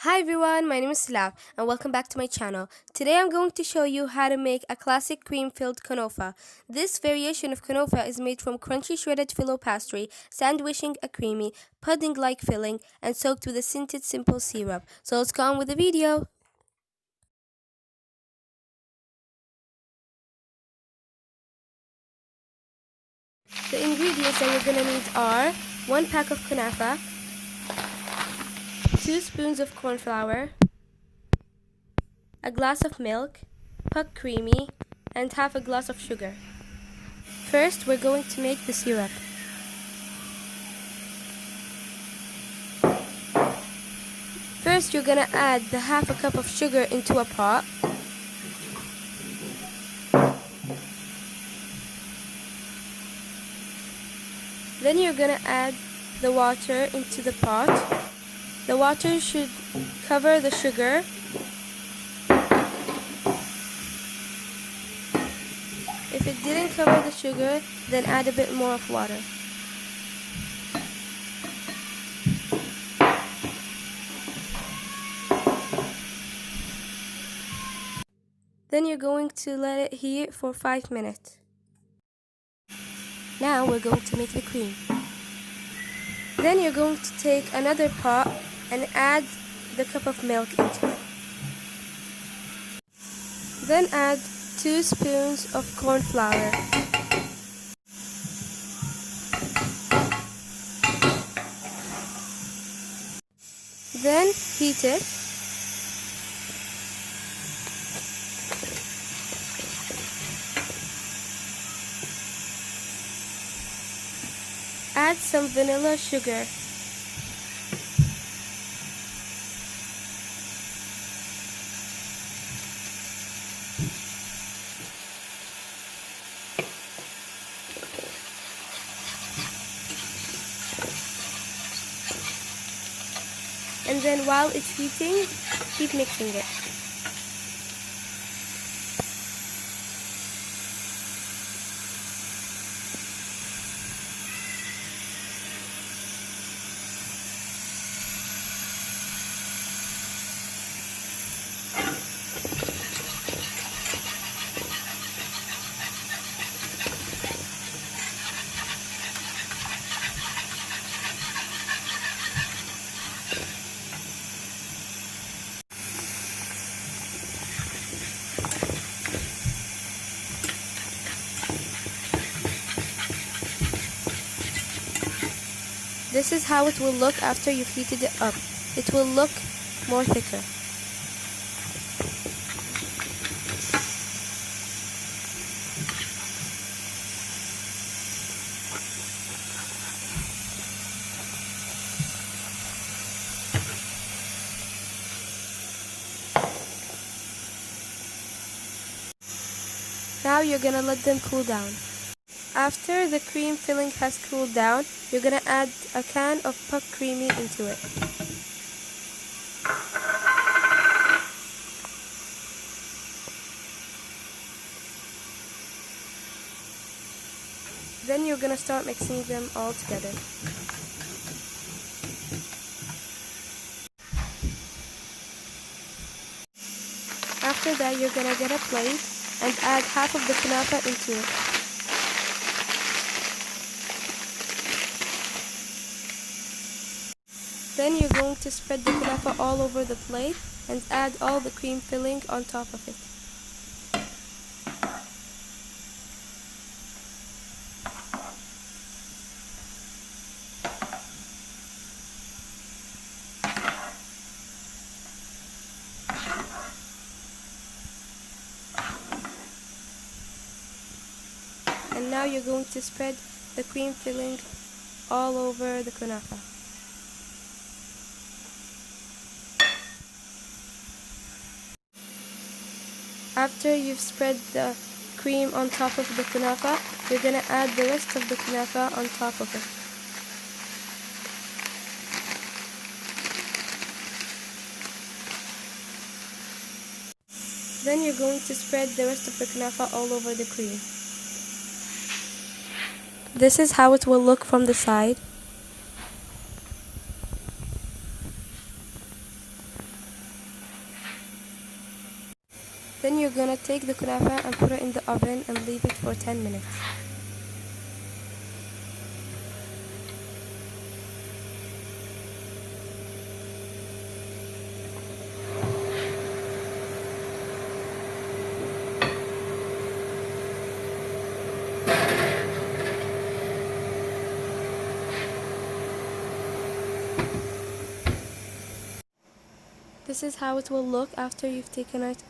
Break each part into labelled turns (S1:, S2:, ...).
S1: Hi everyone, my name is Slav and welcome back to my channel. Today I'm going to show you how to make a classic cream-filled Kunafa. This variation of Kunafa is made from crunchy shredded filo pastry, sandwiching a creamy, pudding-like filling, and soaked with a scented simple syrup. So let's go on with the video. The ingredients that you're gonna need are 1 pack of Kunafa, 2 spoons of corn flour, a glass of milk, puck creamy, and half a glass of sugar. First, we're going to make the syrup. First, you're gonna add the half a cup of sugar into a pot. Then you're gonna add the water into the pot. The water should cover the sugar. If it didn't cover the sugar, then add a bit more of water. Then you're going to let it heat for 5 minutes. Now we're going to make the cream. Then you're going to take another pot and add the cup of milk into it. Then add 2 spoons of corn flour. Then heat it. Add some vanilla sugar. And then while it's heating, keep mixing it. This is how it will look after you've heated it up. It will look more thicker. Now you're gonna let them cool down. After the cream filling has cooled down, you're gonna add a can of puck creamy into it. Then you're gonna start mixing them all together. After that, you're gonna get a plate and add half of the Kunafa into it. Then you're going to spread the Kunafa all over the plate and add all the cream filling on top of it. And now you're going to spread the cream filling all over the Kunafa. After you've spread the cream on top of the Kunafa, you're gonna add the rest of the Kunafa on top of it. Then you're going to spread the rest of the Kunafa all over the cream. This is how it will look from the side. Then you're gonna take the kunafa and put it in the oven and leave it for 10 minutes. This is how it will look after you've taken it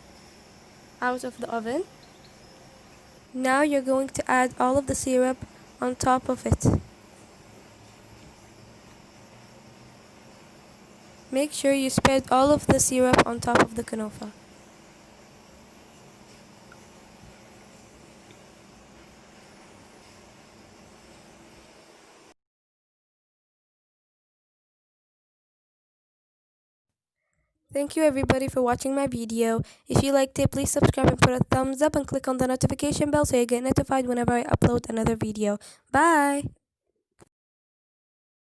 S1: out of the oven. Now you're going to add all of the syrup on top of it. Make sure you spread all of the syrup on top of the kunafa. Thank you everybody for watching my video. If you liked it, please subscribe and put a thumbs up and click on the notification bell so you get notified whenever I upload another video. Bye!